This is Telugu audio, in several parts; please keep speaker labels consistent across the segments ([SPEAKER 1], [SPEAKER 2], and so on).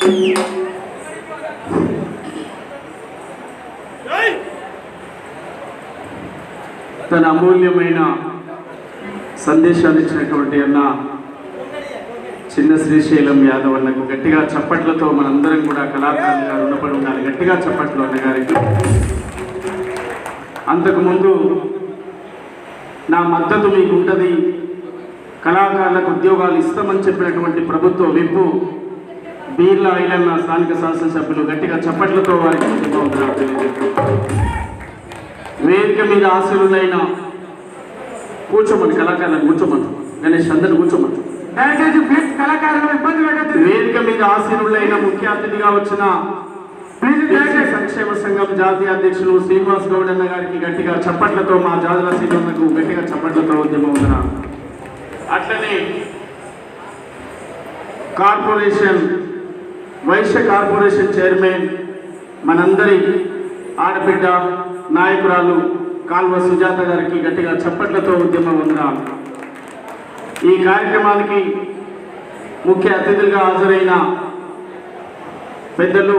[SPEAKER 1] తన అమూల్యమైన సందేశాలు ఇచ్చినటువంటి అన్న చిన్న శ్రీశైలం యాదవ్ అన్నకు గట్టిగా చప్పట్లతో మనందరం కూడా కళాకారులుగా రుణపడి ఉండాలి. గట్టిగా చప్పట్లు అన్నగారికి. అంతకుముందు నా మద్దతు మీకు ఉంటుంది, కళాకారులకు ఉద్యోగాలు ఇస్తామని చెప్పినటువంటి ప్రభుత్వ విప్పు బీర్లా ఐలన్న స్థానిక శాసనసభ్యులు గట్టిగా చప్పట్లతో వారికి వేదిక మీద ఆశలున్నైనా కూర్చోమని కళాకారులను కూర్చోమని గణేష్ అందరిని కూర్చోమని వేదిక మీద ఆశీనులైన ముఖ్య అతిథిగా వచ్చిన సంక్షేమ సంఘం జాతీయ అధ్యక్షులు శ్రీనివాస్ గౌడ్ అన్న గారికి గట్టిగా చప్పట్లతో మా జాతుల శ్రీనివాసకు గట్టిగా చప్పట్లతో ఉద్యమం ఉందన. అట్లనే కార్పొరేషన్ వైశ్య కార్పొరేషన్ చైర్మన్ మనందరి ఆడబిడ్డ నాయకురాలు కాల్వ సుజాత గారికి గట్టిగా చప్పట్లతో ఉద్యమం ఉందన. ఈ కార్యక్రమానికి ముఖ్య అతిథులుగా హాజరైన పెద్దలు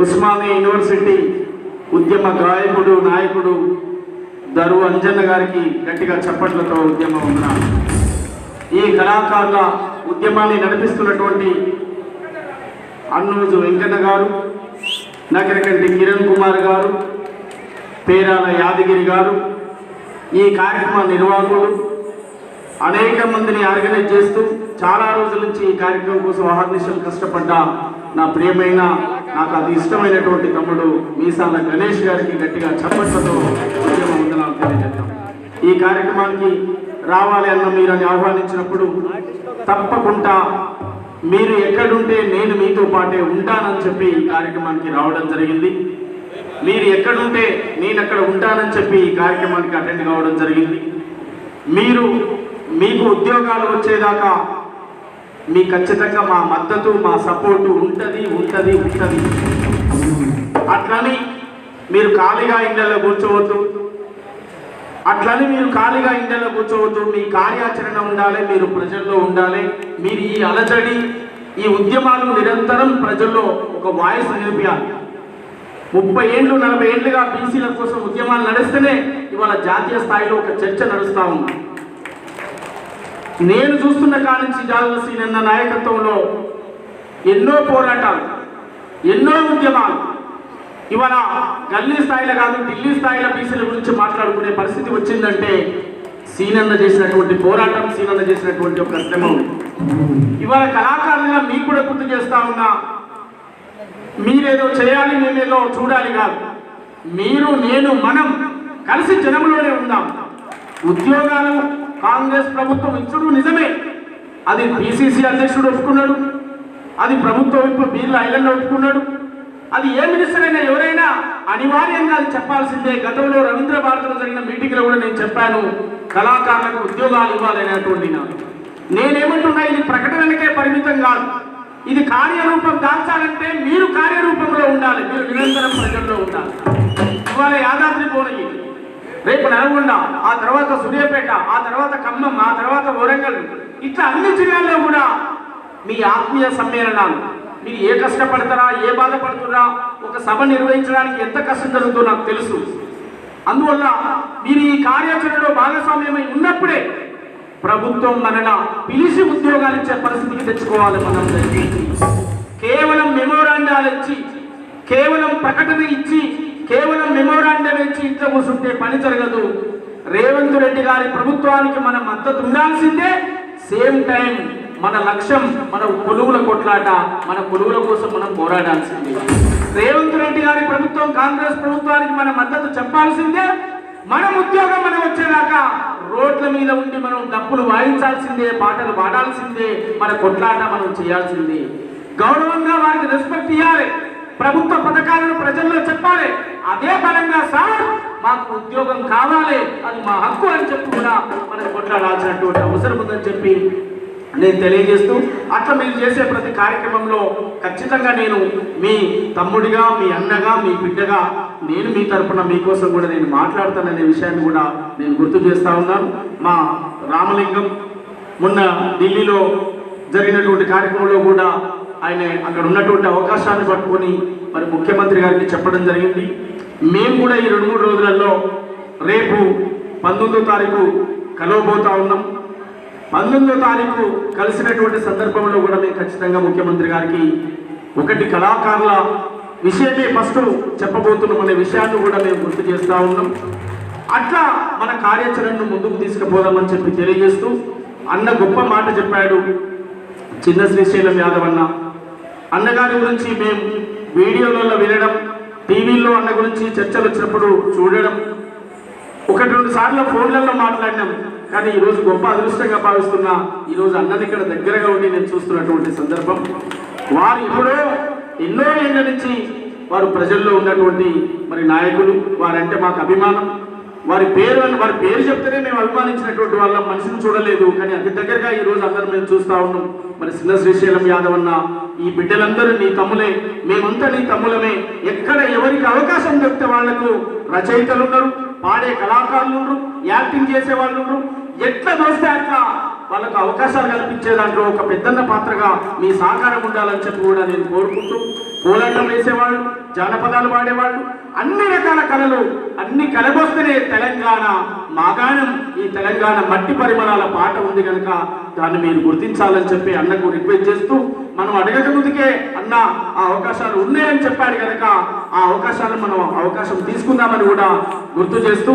[SPEAKER 1] ఉస్మానియా యూనివర్సిటీ ఉద్యమ గాయకుడు నాయకుడు దరు అంజన్న గారికి గట్టిగా చప్పట్లతో ఉద్యమం ఉందన. ఈ కళాకారుల ఉద్యమాన్ని నడిపిస్తున్నటువంటి అన్నూజు వెంకన్న గారు, నగరకంటి కిరణ్ కుమార్ గారు, పేరాల యాదగిరి గారు, ఈ కార్యక్రమ నిర్వాహకులు అనేక మందిని ఆర్గనైజ్ చేస్తూ చాలా రోజుల నుంచి ఈ కార్యక్రమం కోసం అహర్నిశలు కష్టపడ్డ నా ప్రియమైన నాకు అది ఇష్టమైనటువంటి తమ్ముడు మీసాల గణేష్ గారికి గట్టిగా చప్పట్లతో ఉద్యమం వందనాలు తెలియజేద్దాం. ఈ కార్యక్రమానికి రావాలి అన్న మీరని ఆహ్వానించినప్పుడు తప్పకుండా మీరు ఎక్కడుంటే నేను మీతో పాటే ఉంటానని చెప్పి ఈ కార్యక్రమానికి రావడం జరిగింది. మీరు ఎక్కడుంటే నేను అక్కడ ఉంటానని చెప్పి ఈ కార్యక్రమానికి అటెండ్ కావడం జరిగింది. మీకు ఉద్యోగాలు వచ్చేదాకా మీ ఖచ్చితంగా మా మద్దతు మా సపోర్టు ఉంటుంది. అట్లని మీరు ఖాళీగా ఇండ్లలో కూర్చోవద్దు. మీ కార్యాచరణ ఉండాలి, మీరు ప్రజల్లో ఉండాలి. మీరు ఈ అలజడి ఈ ఉద్యమాలు నిరంతరం ప్రజల్లో ఒక వాయిస్ నిలిపియాలి. 30 ఏళ్ళు 40 ఏళ్ళుగా బీసీల కోసం ఉద్యమాలు నడిస్తేనే ఇవాళ జాతీయ స్థాయిలో ఒక చర్చ నడుస్తూ ఉంది. నేను చూస్తున్న కాడి నుంచి జాతుల సీనన్న నాయకత్వంలో ఎన్నో పోరాటాలు, ఎన్నో ఉద్యమాలు. ఇవాళ గల్లీ స్థాయిలో కాదు ఢిల్లీ స్థాయిలో బీసీల గురించి మాట్లాడుకునే పరిస్థితి వచ్చిందంటే సీనన్న చేసినటువంటి పోరాటం, సీనన్న చేసినటువంటి ఒక శ్రమ. ఇవాళ కళాకారులుగా మీకు కూడా గుర్తు చేస్తా ఉన్నా, మీరేదో చేయాలి మేమేదో చూడాలి కాదు. మీరు నేను మనం కలిసి జనంలోనే ఉందాం. ఉద్యోగాలు కాంగ్రెస్ ప్రభుత్వం ఇచ్చుడు నిజమే, అది పిసిసి అధ్యక్షుడు ఒప్పుకున్నాడు, అది ప్రభుత్వ విప్పు బీర్లా ఐలన్న ఒప్పుకున్నాడు. అది ఏ మినిస్టర్ అయినా ఎవరైనా అనివార్యంగా అది చెప్పాల్సిందే. గతంలో రవీంద్ర భారతిలో జరిగిన మీటింగ్లో కూడా నేను చెప్పాను, కళాకారులకు ఉద్యోగాలు ఇవ్వాలనేటువంటి. నేనేమంటున్నా, ఇది ప్రకటనలకే పరిమితం కాదు, ఇది కార్యరూపం దాల్చాలంటే మీరు కార్యరూపంలో ఉండాలి, మీరు నిరంతరం ప్రజల్లో ఉండాలి. ఇవాళ యాదాద్రి భువనగిరి, రేపు నల్గొండ, ఆ తర్వాత సూర్యాపేట, ఆ తర్వాత ఖమ్మం, ఆ తర్వాత వరంగల్, ఇట్లా అన్ని జిల్లాల్లో కూడా మీ ఆత్మీయ సమ్మేళనాలు, మీరు ఏ కష్టపడతారా, ఏ బాధపడుతున్నా, ఒక సభ నిర్వహించడానికి ఎంత కష్టం జరుగుతుందో నాకు తెలుసు. అందువల్ల మీరు ఈ కార్యాచరణలో భాగస్వామ్యమై ఉన్నప్పుడే ప్రభుత్వం మనన పిలిచి ఉద్యోగాలు ఇచ్చే పరిస్థితికి తెచ్చుకోవాలి. మనం కేవలం మెమోరాండాలు ఇచ్చి, కేవలం ప్రకటన ఇచ్చి, కేవలం మెమోరాండం ఇచ్చి ఇంట్లో కూర్చుంటే పని జరగదు. రేవంత్ రెడ్డి గారి ప్రభుత్వానికి మన మద్దతు ఉండాల్సిందే. సేమ్ టైం మన లక్ష్యం మన కొలువుల కొట్లాట, మన కొలువుల కోసం మనం పోరాడాల్సిందే. రేవంత్ రెడ్డి గారి ప్రభుత్వం కాంగ్రెస్ ప్రభుత్వానికి మన మద్దతు చెప్పాల్సిందే. మనం ఉద్యోగం మనం వచ్చేదాకా రోడ్ల మీద ఉండి మనం డప్పులు వాయించాల్సిందే, పాటలు పాడాల్సిందే, మన కొట్లాట మనం చేయాల్సిందే. గౌరవంగా వారికి రెస్పెక్ట్ ఇవ్వాలి, ప్రభుత్వ పథకాలను ప్రజల్లో చెప్పాలి. అదే బలంగా సార్ మాకు ఉద్యోగం కావాలి, అది మా హక్కు అని చెప్పి కూడా మనం కొట్లాడాల్సినటువంటి అవసరం ఉందని చెప్పి నేను తెలియజేస్తూ, అట్లా మీరు చేసే ప్రతి కార్యక్రమంలో ఖచ్చితంగా నేను మీ తమ్ముడిగా, మీ అన్నగా, మీ బిడ్డగా నేను మీ తరఫున మీకోసం కూడా నేను మాట్లాడతాననే విషయాన్ని కూడా నేను గుర్తు చేస్తూ ఉన్నాను. మా రామలింగం మొన్న ఢిల్లీలో జరిగినటువంటి కార్యక్రమంలో కూడా ఆయన అక్కడ ఉన్నటువంటి అవకాశాన్ని పట్టుకొని మరి ముఖ్యమంత్రి గారికి చెప్పడం జరిగింది. మేము కూడా ఈ 2-3 రోజులలో రేపు 19వ తారీఖు కలవబోతా ఉన్నాం. 19వ తారీఖు కలిసినటువంటి సందర్భంలో కూడా మేము ఖచ్చితంగా ముఖ్యమంత్రి గారికి ఒకటి కళాకారుల విషయమే ఫస్ట్ చెప్పబోతున్నాం అనే విషయాన్ని కూడా మేము గుర్తు చేస్తూ ఉన్నాం. అట్లా మన కార్యాచరణను ముందుకు తీసుకుపోదామని చెప్పి తెలియజేస్తూ అన్న గొప్ప మాట చెప్పాడు. చిన్న శ్రీశైలం యాదవ్ అన్నగారి గురించి మేము వీడియోలలో వినడం, టీవీల్లో అన్న గురించి చర్చలు వచ్చినప్పుడు చూడడం, 1-2 సార్లు ఫోన్లలో మాట్లాడినాం. కానీ ఈరోజు గొప్ప అదృష్టంగా భావిస్తున్నా ఈరోజు అన్నని ఇక్కడ దగ్గరగా ఉండి నేను చూస్తున్నటువంటి సందర్భం. వారు ఇప్పుడు ఎన్నో ఏళ్ళ నుంచి వారు ప్రజల్లో ఉన్నటువంటి మరి నాయకులు, వారంటే మాకు అభిమానం. వారి పేరు చెప్తేనే మేము అభిమానించినటువంటి వాళ్ళ మనిషిని చూడలేదు. కానీ అతి దగ్గరగా ఈరోజు అందరూ మేము చూస్తూ ఉన్నాం. మరి చిన్న శ్రీశైలం యాదవ్ ఈ బిడ్డలందరూ నీ తమ్ములే, మేమంతా నీ తమ్ములమే. ఎక్కడ ఎవరికి అవకాశం దొరికితే వాళ్లకు రచయితలు ఉన్నారు, పాడే కళాకారులు ఉన్నారు, యాక్టింగ్ చేసే వాళ్ళు ఉన్నారు. ఎట్లా దోస్తే అట్లా వాళ్ళకు అవకాశాలు కల్పించే దాంట్లో ఒక పెద్దన్న పాత్రగా మీ సహకారం ఉండాలని చెప్పి కూడా నేను కోరుకుంటూ, కోలాటం వేసేవాళ్ళు, జానపదాలు పాడేవాళ్ళు, అన్ని రకాల కళలు అన్ని కలబొస్తేనే తెలంగాణ మాగాణం, ఈ తెలంగాణ మట్టి పరిమళాల పాట ఉంది కనుక దాన్ని మీరు గుర్తించాలని చెప్పి అన్నకు రిక్వెస్ట్ చేస్తూ, మనం అడగక ముందుకే అన్న ఆ అవకాశాలు ఉన్నాయని చెప్పాడు కనుక ఆ అవకాశాలు మనం అవకాశం తీసుకుందామని కూడా గుర్తు చేస్తూ,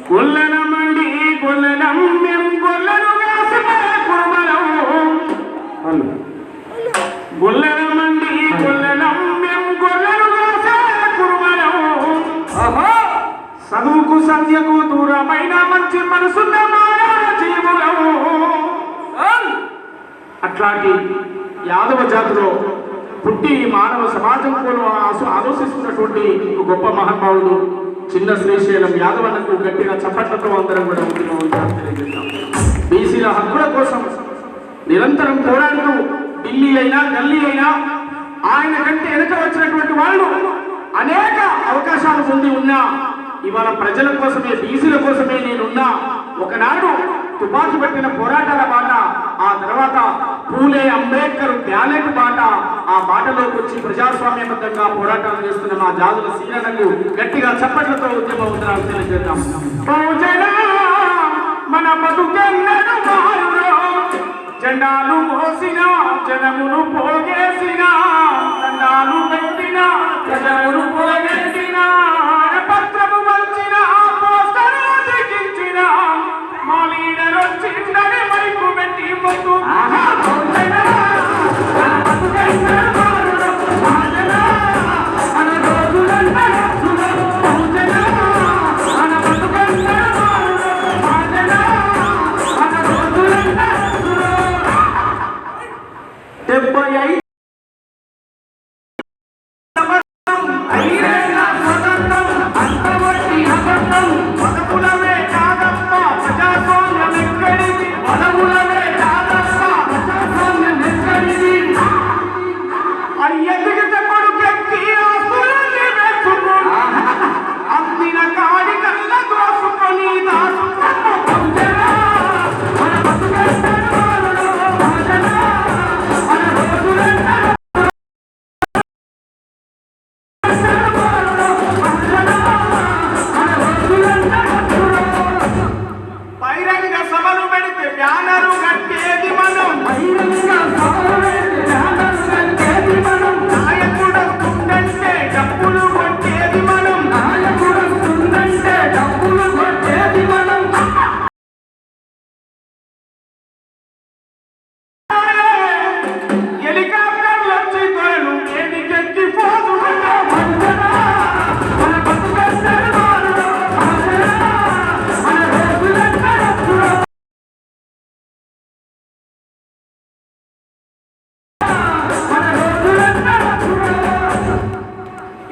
[SPEAKER 1] కొల్లనమండి కొల్లనం మేము కొల్లను గొల్లనమండి గొల్లనం మేము గొల్లను కురుమలం. చదువుకు సంధ్యకు దూరమైన మంచి మనసున్న జీవులం. అట్లాంటి యాదవ జాతిలో పుట్టి మానవ సమాజం కోసం ఆలోచిస్తున్నటువంటి గొప్ప మహానుభావుడు చిన్న శ్రీశైలం యాదవ్ అన్నకు గట్టిగా చప్పట్లతో అందరం కూడా తెలియజేస్తాం. బీసీల హక్కుల కోసం నిరంతరం పోరాడుతూ ఢిల్లీ అయినా గల్లీ అయినా ఆయన కంటే వెనుక వచ్చినటువంటి వాళ్ళు అనేక అవకాశాలు పొంది ఉన్నా ఇవాళ ప్రజల కోసమే, బీసీల కోసమే నేనున్నా. ఒకనాడు తుపాకీ పట్టిన పోరాటాల బాట, ఆ తర్వాత పూలే అంబేద్కర్ బ్యాలెట్ బాట, ఆ బాటలోకి వచ్చి ప్రజాస్వామ్యబద్ధంగా పోరాటాలు చేస్తున్న మా జాతుల సీనలకు గట్టిగా చప్పట్లతో ఉద్యమ ఉత్తరాలు తెలియజేద్దాం. మన బతుకెన్నడు మారురో, జెండాలు మోసిన జనమును పోగేసిన, దండాలు పెట్టిన జనమును పోగేసిన, పత్రము వంచిన పోస్టరు దిగించిన, మా లీడర్ వచ్చిందని మైకు పెట్టి మొక్కు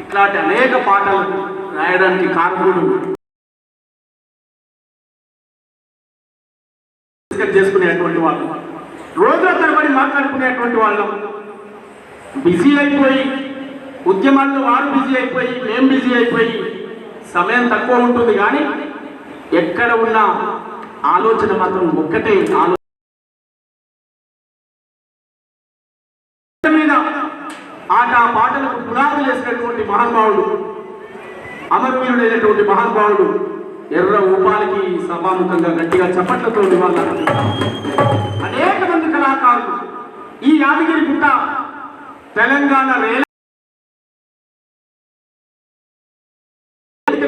[SPEAKER 1] ఇట్లాంటి అనేక పాటలు రాయడానికి కారకుడు చేసుకునేటువంటి వాళ్ళు, రోజుల తరబడి మాట్లాడుకునేటువంటి వాళ్ళం. బిజీ అయిపోయి ఉద్యమాల్లో వారు బిజీ అయిపోయి మేము బిజీ అయిపోయి సమయం తక్కువ ఉంటుంది. కానీ ఎక్కడ ఉన్న ఆలోచన మాత్రం ఒక్కటే, ఆలోచన మీద ఆట పాటలకు పునాదులు వేసినటువంటి మహానుభావుడు, అమరవీరుడైనటువంటి మహానుభావుడు ఎర్ర ఉపాలకి సభాముఖంగా గట్టిగా చప్పట్లతో వాళ్ళ అనేక మంది కళాకారులు ఈ యాదగిరి గుట్ట తెలంగాణ రేల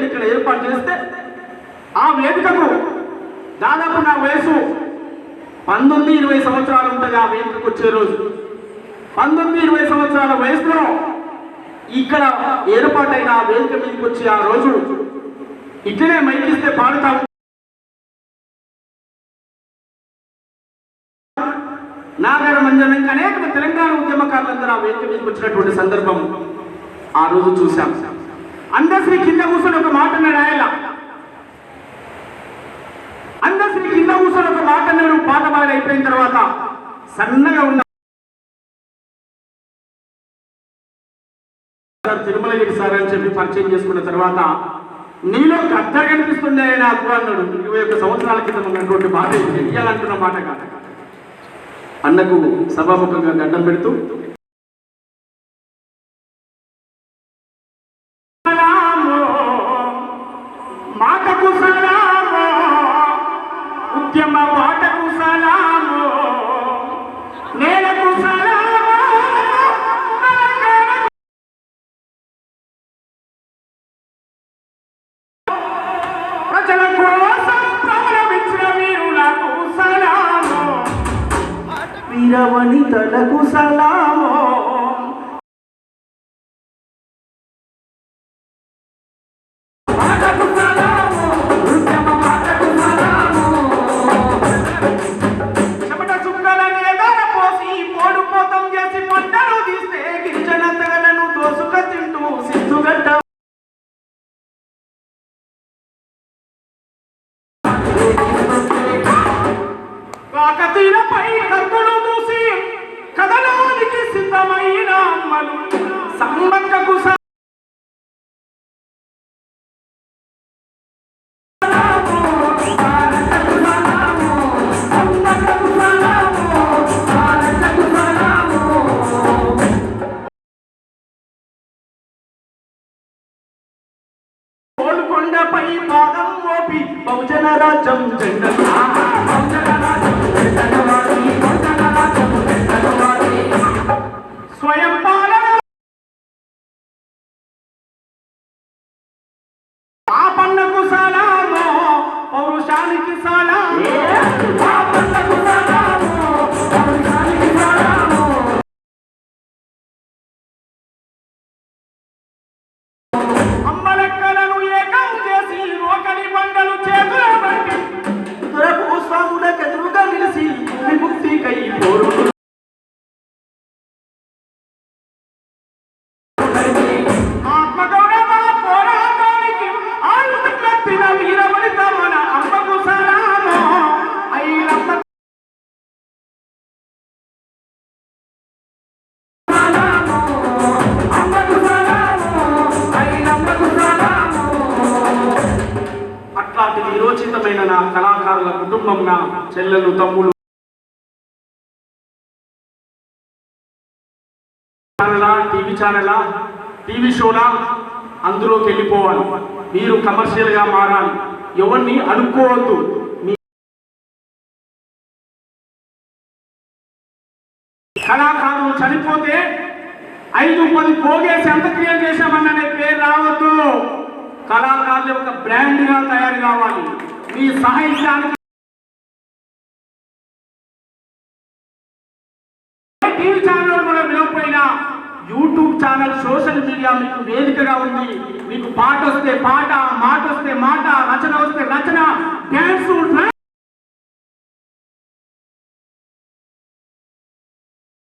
[SPEAKER 1] ఇక్కడ ఏర్పాటు చేస్తే ఆ వేదికకు దాదాపు నా వయసు 19-20 సంవత్సరాలు ఉంటుంది. ఆ వేదికకు వచ్చే రోజు 19-20 సంవత్సరాల వయసులో ఇక్కడ ఏర్పాటైన ఆ వేదిక మీదకి వచ్చి ఆ రోజు ఇట్లనే మైకిస్తే పాడుతా నాగర మంజం ఇంకా అనేక తెలంగాణ ఉద్యమకారులందరూ ఆ వేదిక మీదకి వచ్చినటువంటి సందర్భం ఆ రోజు చూశాం. అందశ్రీ కింద కూర్చొని ఒక మాట అన్నాడు. ఆయన అందశ్రీ కింద కూర్చొని ఒక మాట అన్నాడు. పాట బాగా అయిపోయిన తర్వాత సన్నగా ఉన్న తిరుమలగిరి సార్ అని చెప్పి పరిచయం చేసుకున్న తర్వాత నీలో కథ కనిపిస్తుండే నాకు అన్నాడు. 21 సంవత్సరాల క్రితం ఉన్నటువంటి మాట చెయ్యాలంటున్న మాట కాదు. అన్నకు సభాముఖంగా దండం పెడుతూ మాటకు సలామో, ఉద్యమ పాటకు సలామో, నేలకు సలామో, ప్రజల కోసం ప్రవహించిన వీరులకు సలామో, వీరవనితలకు సలామో. కాకతీయులపై కత్తులు మూసి కదలానికి సిద్ధమైన అమ్మలు సమ్మక్కకు కొండపై పాదం మోపి బహుజన రాజ్యం జెండా స్వయం పాలన ఆ పన్నకు సలామో, పౌరుషానికి సలామో, ఆ పన్నకు సలామో, పౌరుషానికి సలామో. అమ్మలక్కలను ఏకం చేసి రోకలి బండలు చేతుల బట్టి దురభూస్వాములకు ఎదురుగా నిలిచి విముక్తికై పోరు ఆత్మగౌరవ పోరాటానికి ఆయుధ కట్టిన వీరవనిత మన అమ్మకు సలామో. ఐలమ్మ సలామో, అమ్మకు సలామో, ఐలమ్మకు సలామో. అట్లాంటి విరోచితమైన నా కళాకారుల కుటుంబం, నా చెల్లెలు తమ్ములు ఛానలా టీవీ షోలా అందులోకి వెళ్ళిపోవాలి. మీరు కమర్షియల్గా మారాలి. ఎవరిని అనుకోవద్దు. కళాకారులు చనిపోతే 5-10 పోగేసి అంత్యక్రియలు చేశామన్ననే పేరు రావద్దు. కళాకారులు ఒక బ్రాండ్గా తయారు కావాలి. మీ సాహిత్యానికి టీవీ ఛానల్ కూడా వినకపోయినా యూట్యూబ్ ఛానల్, సోషల్ మీడియా మీకు వేదికగా ఉంది. మీకు పాట వస్తే పాట, మాట వస్తే మాట, రచన వస్తే రచన, డ్యాన్స్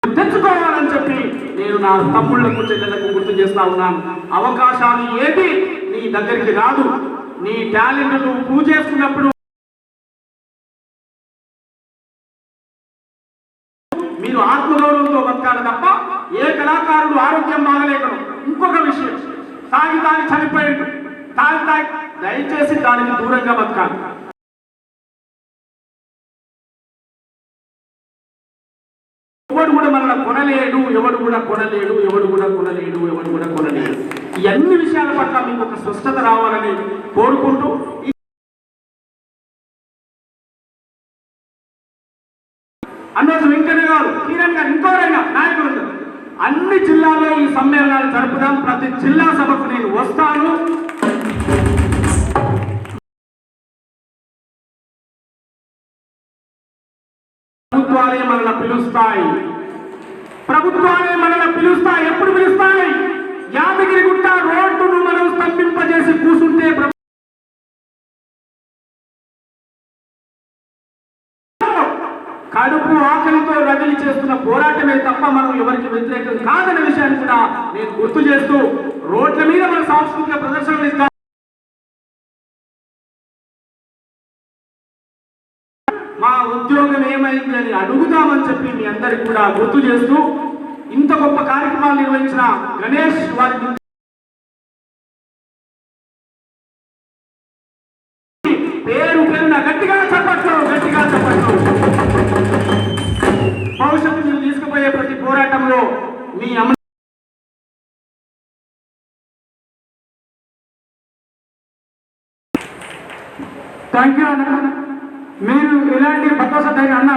[SPEAKER 1] తెచ్చుకోవాలని చెప్పి నేను నా తమ్ముళ్లకు చెల్లెలకు గుర్తు చేస్తా ఉన్నాను. అవకాశాలు ఏది నీ దగ్గరికి రాదు. నీ టాలెంట్ నువ్వు ప్రూవ్ చేసుకున్నప్పుడు మీరు ఆత్మగౌరవంతో బతకాలి తప్ప ఏ కళాకారుడు ఆరోగ్యం బాగలేకను. ఇంకొక విషయం, తాగి చనిపోయిండు, తాగి దయచేసి దానికి దూరంగా బతకాలి. ఎవరు కూడా మనల్ని కొనలే. కొనలేడు, ఎవడు కూడా కొనలేడు, ఎవడు కూడా కొనలేడు, ఎవడు కూడా కొనలేడు. ఈ అన్ని విషయాల పట్ల మీకు ఒక స్పష్టత రావాలని కోరుకుంటూ అన్నోజు వెంకన్న గారు, కిరణ్ గారు, ఇంకోరైనా నాయకులు ఉన్నారు. అన్ని జిల్లాల్లో ఈ సమ్మేళనాలు జరుపుదాం. ప్రతి జిల్లా సభకు నేను వస్తాను. ప్రభుత్వాలే మనల్ని పిలుస్తాయి, ప్రభుత్వాలే మనల్ని పిలుస్తాయి. ఎప్పుడు పిలుస్తాయి? యాదగిరిగుట్ట రోడ్డును మనం స్తంభింపజేసి కూర్చుంటే కడుపు ఆకలితో రగిలి చేస్తున్న పోరాటమే తప్ప మనం ఎవరికి వ్యతిరేకం కాదనే విషయాన్ని కూడా నేను గుర్తు చేస్తూ, రోడ్ల మీద మన సాంస్కృతిక ప్రదర్శనలు ఇస్తాం. మా ఉద్యోగం ఏమైంది అని అడుగుతామని చెప్పి మీ అందరికి కూడా గుర్తు చేస్తూ, ఇంత గొప్ప కార్యక్రమాలు నిర్వహించిన గణేష్ వారికి పేరు పేరున గట్టిగా చెప్పట్లు, గట్టిగా చెప్పట్లు. భవిష్యత్తు మీరు తీసుకుపోయే ప్రతి పోరాటంలో మీ
[SPEAKER 2] థ్యాంక్ యూ అన్న. మీరు ఇలాంటి భద్రత అన్న